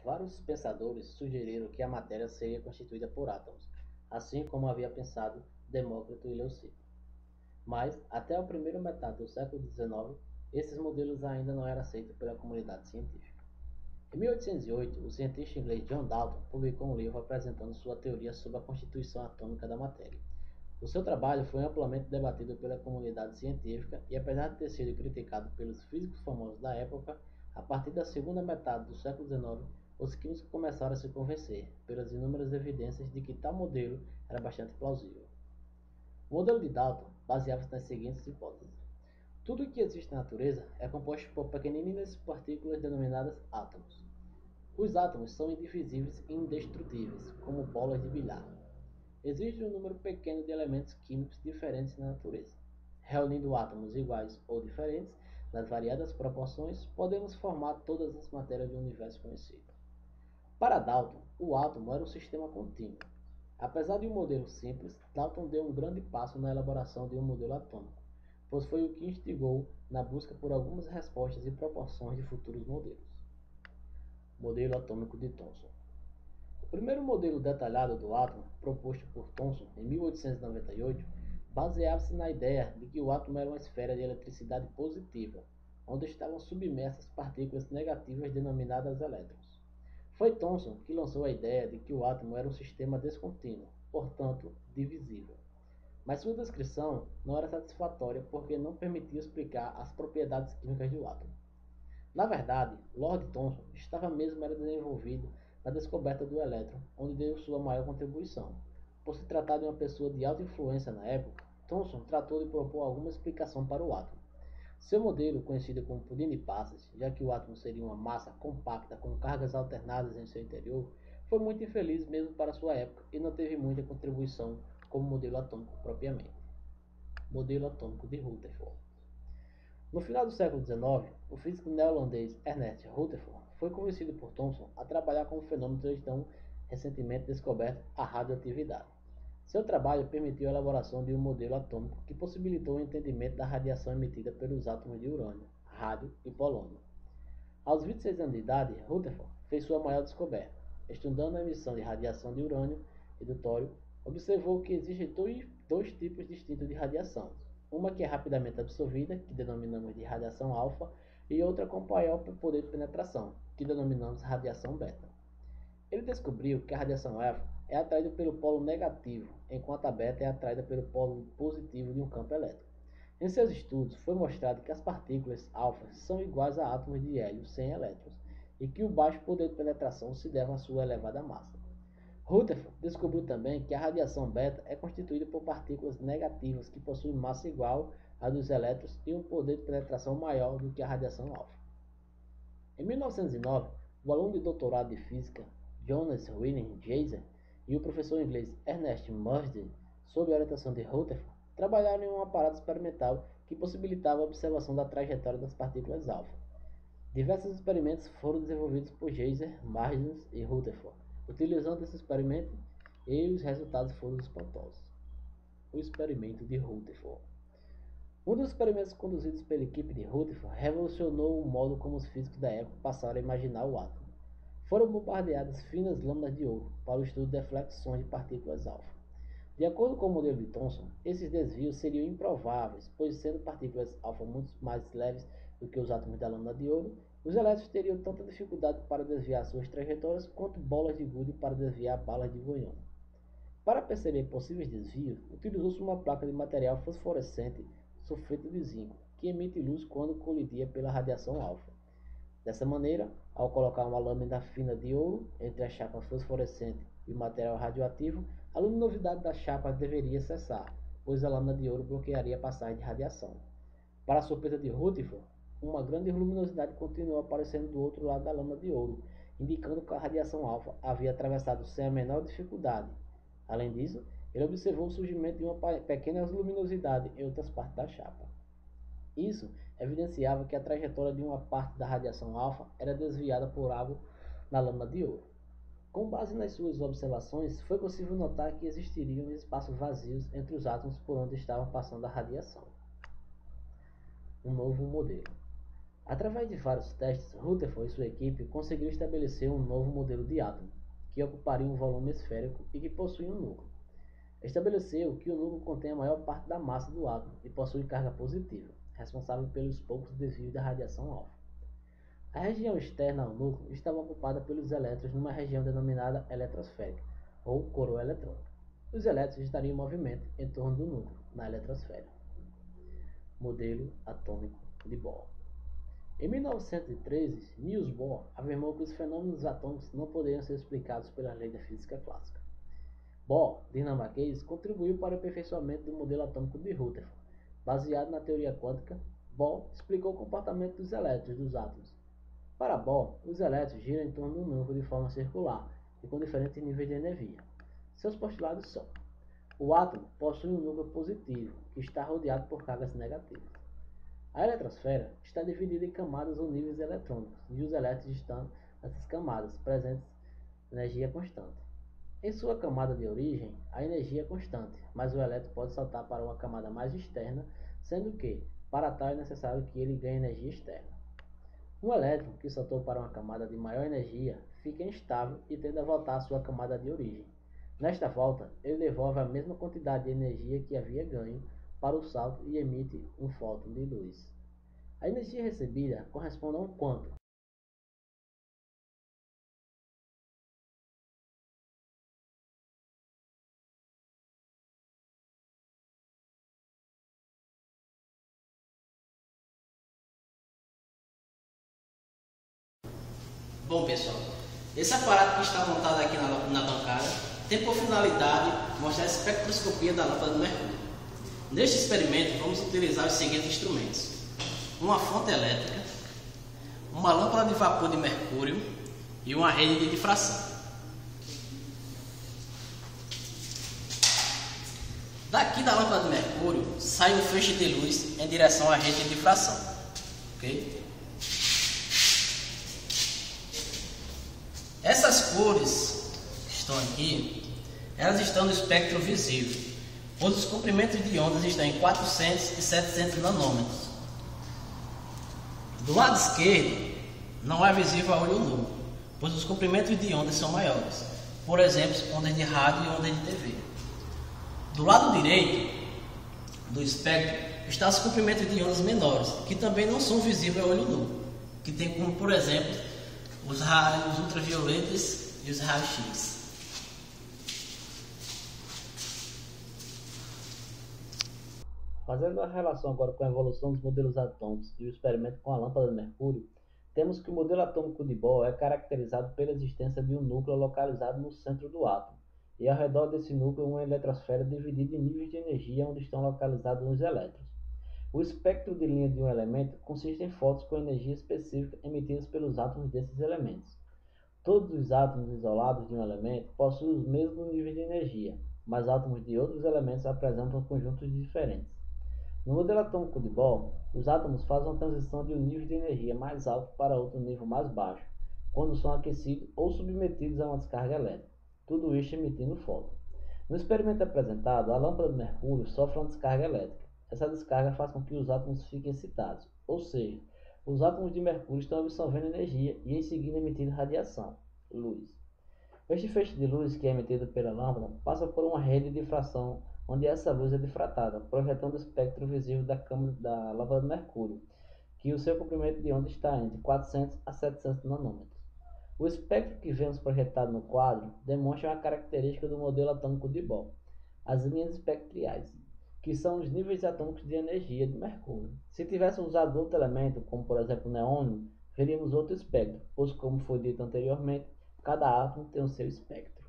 vários pensadores sugeriram que a matéria seria constituída por átomos, assim como havia pensado Demócrito e Leucipo. Mas, até a primeira metade do século XIX, esses modelos ainda não eram aceitos pela comunidade científica. Em 1808, o cientista inglês John Dalton publicou um livro apresentando sua teoria sobre a constituição atômica da matéria. O seu trabalho foi amplamente debatido pela comunidade científica e, apesar de ter sido criticado pelos físicos famosos da época, a partir da segunda metade do século XIX, os químicos começaram a se convencer, pelas inúmeras evidências de que tal modelo era bastante plausível. O modelo de Dalton baseava-se nas seguintes hipóteses. Tudo o que existe na natureza é composto por pequeninas partículas denominadas átomos. Os átomos são indivisíveis e indestrutíveis, como bolas de bilhar. Existe um número pequeno de elementos químicos diferentes na natureza. Reunindo átomos iguais ou diferentes, nas variadas proporções, podemos formar todas as matérias do universo conhecido. Para Dalton, o átomo era um sistema contínuo. Apesar de um modelo simples, Dalton deu um grande passo na elaboração de um modelo atômico, pois foi o que instigou na busca por algumas respostas e proporções de futuros modelos. Modelo atômico de Thomson. O primeiro modelo detalhado do átomo, proposto por Thomson em 1898, baseava-se na ideia de que o átomo era uma esfera de eletricidade positiva, onde estavam submersas partículas negativas denominadas elétrons. Foi Thomson que lançou a ideia de que o átomo era um sistema descontínuo, portanto, divisível. Mas sua descrição não era satisfatória porque não permitia explicar as propriedades químicas do átomo. Na verdade, Lord Thomson estava mesmo desenvolvido na descoberta do elétron, onde deu sua maior contribuição. Por se tratar de uma pessoa de alta influência na época, Thomson tratou de propor alguma explicação para o átomo. Seu modelo, conhecido como pudim de passas, já que o átomo seria uma massa compacta com cargas alternadas em seu interior, foi muito infeliz mesmo para sua época e não teve muita contribuição como modelo atômico propriamente. Modelo atômico de Rutherford. No final do século XIX, o físico neerlandês Ernest Rutherford foi convencido por Thomson a trabalhar com o fenômeno tão recentemente descoberto, a radioatividade. Seu trabalho permitiu a elaboração de um modelo atômico que possibilitou o entendimento da radiação emitida pelos átomos de urânio, rádio e polônio. Aos 26 anos de idade, Rutherford fez sua maior descoberta. Estudando a emissão de radiação de urânio e do tório, observou que existem dois tipos distintos de radiação. Uma que é rapidamente absorvida, que denominamos de radiação alfa, e outra com maior poder de penetração, que denominamos radiação beta. Ele descobriu que a radiação alfa é atraída pelo polo negativo, enquanto a beta é atraída pelo polo positivo de um campo elétrico. Em seus estudos, foi mostrado que as partículas alfa são iguais a átomos de hélio sem elétrons, e que o baixo poder de penetração se deve à sua elevada massa. Rutherford descobriu também que a radiação beta é constituída por partículas negativas que possuem massa igual à dos elétrons e um poder de penetração maior do que a radiação alfa. Em 1909, o aluno de doutorado de física Jonas Wilhelm Geiser e o professor inglês Ernest Mudge, sob a orientação de Rutherford, trabalharam em um aparato experimental que possibilitava a observação da trajetória das partículas alfa. Diversos experimentos foram desenvolvidos por Geiser, Mudge e Rutherford. Utilizando esse experimento, e os resultados foram espantosos. O experimento de Rutherford. Um dos experimentos conduzidos pela equipe de Rutherford revolucionou o modo como os físicos da época passaram a imaginar o átomo. Foram bombardeadas finas lâminas de ouro para o estudo de deflexões de partículas alfa. De acordo com o modelo de Thomson, esses desvios seriam improváveis, pois sendo partículas alfa muito mais leves do que os átomos da lâmina de ouro, os elétrons teriam tanta dificuldade para desviar suas trajetórias quanto bolas de gude para desviar balas de gonhão. Para perceber possíveis desvios, utilizou-se uma placa de material fosforescente sulfeto de zinco, que emite luz quando colidia pela radiação alfa. Dessa maneira, ao colocar uma lâmina fina de ouro entre a chapa fosforescente e o material radioativo, a luminosidade da chapa deveria cessar, pois a lâmina de ouro bloquearia a passagem de radiação. Para a surpresa de Rutherford, uma grande luminosidade continuou aparecendo do outro lado da lâmina de ouro, indicando que a radiação alfa havia atravessado sem a menor dificuldade. Além disso, ele observou o surgimento de uma pequena luminosidade em outras partes da chapa. Isso evidenciava que a trajetória de uma parte da radiação alfa era desviada por algo na lâmina de ouro. Com base nas suas observações, foi possível notar que existiriam espaços vazios entre os átomos por onde estavam passando a radiação. Um novo modelo. Através de vários testes, Rutherford e sua equipe conseguiram estabelecer um novo modelo de átomo, que ocuparia um volume esférico e que possuía um núcleo. Estabeleceu que o núcleo contém a maior parte da massa do átomo e possui carga positiva, responsável pelos poucos desvios da radiação alfa. A região externa ao núcleo estava ocupada pelos elétrons numa região denominada eletrosférica, ou coroa eletrônica. Os elétrons estariam em movimento em torno do núcleo, na eletrosfera. Modelo atômico de Bohr. Em 1913, Niels Bohr afirmou que os fenômenos atômicos não poderiam ser explicados pelas leis da física clássica. Bohr, dinamarquês, contribuiu para o aperfeiçoamento do modelo atômico de Rutherford. Baseado na teoria quântica, Bohr explicou o comportamento dos elétrons dos átomos. Para Bohr, os elétrons giram em torno do núcleo de forma circular e com diferentes níveis de energia. Seus postulados são: o átomo possui um núcleo positivo, que está rodeado por cargas negativas. A eletrosfera está dividida em camadas ou níveis eletrônicos, e os elétrons estão nessas camadas, presentes energia constante. Em sua camada de origem, a energia é constante, mas o elétron pode saltar para uma camada mais externa, sendo que, para tal, é necessário que ele ganhe energia externa. Um elétron que saltou para uma camada de maior energia fica instável e tende a voltar à sua camada de origem. Nesta volta, ele devolve a mesma quantidade de energia que havia ganho para o salto e emite um fóton de luz. A energia recebida corresponde a um quanto. Bom, pessoal, esse aparato que está montado aqui na bancada tem por finalidade mostrar a espectroscopia da lâmpada de mercúrio. Neste experimento, vamos utilizar os seguintes instrumentos: uma fonte elétrica, uma lâmpada de vapor de mercúrio e uma rede de difração. Daqui da lâmpada de mercúrio sai um feixe de luz em direção à rede de difração. Ok? Essas cores que estão aqui, elas estão no espectro visível, pois os comprimentos de ondas estão em 400 e 700 nanômetros. Do lado esquerdo, não é visível a olho nu, pois os comprimentos de ondas são maiores, por exemplo, ondas de rádio e ondas de TV. Do lado direito do espectro estão os comprimentos de ondas menores, que também não são visíveis a olho nu, que tem como, por exemplo, os raios ultravioletas e os raios X. Fazendo a relação agora com a evolução dos modelos atômicos e o experimento com a lâmpada de mercúrio, temos que o modelo atômico de Bohr é caracterizado pela existência de um núcleo localizado no centro do átomo, e ao redor desse núcleo uma eletrosfera dividida em níveis de energia onde estão localizados os elétrons. O espectro de linha de um elemento consiste em fótons com energia específica emitidas pelos átomos desses elementos. Todos os átomos isolados de um elemento possuem os mesmos níveis de energia, mas átomos de outros elementos apresentam conjuntos diferentes. No modelo atômico de Bohr, os átomos fazem uma transição de um nível de energia mais alto para outro nível mais baixo, quando são aquecidos ou submetidos a uma descarga elétrica, tudo isto emitindo fóton. No experimento apresentado, a lâmpada de mercúrio sofre uma descarga elétrica. Essa descarga faz com que os átomos fiquem excitados, ou seja, os átomos de mercúrio estão absorvendo energia e em seguida emitindo radiação, luz. Este feixe de luz que é emitido pela lâmpada passa por uma rede de difração, onde essa luz é difratada, projetando o espectro visível da lâmpada de mercúrio, que o seu comprimento de onda está entre 400 a 700 nanômetros. O espectro que vemos projetado no quadro demonstra uma característica do modelo atômico de Bohr, as linhas espectrais, que são os níveis atômicos de energia de mercúrio. Se tivéssemos usado outro elemento, como por exemplo o neônio, veríamos outro espectro, pois como foi dito anteriormente, cada átomo tem o seu espectro.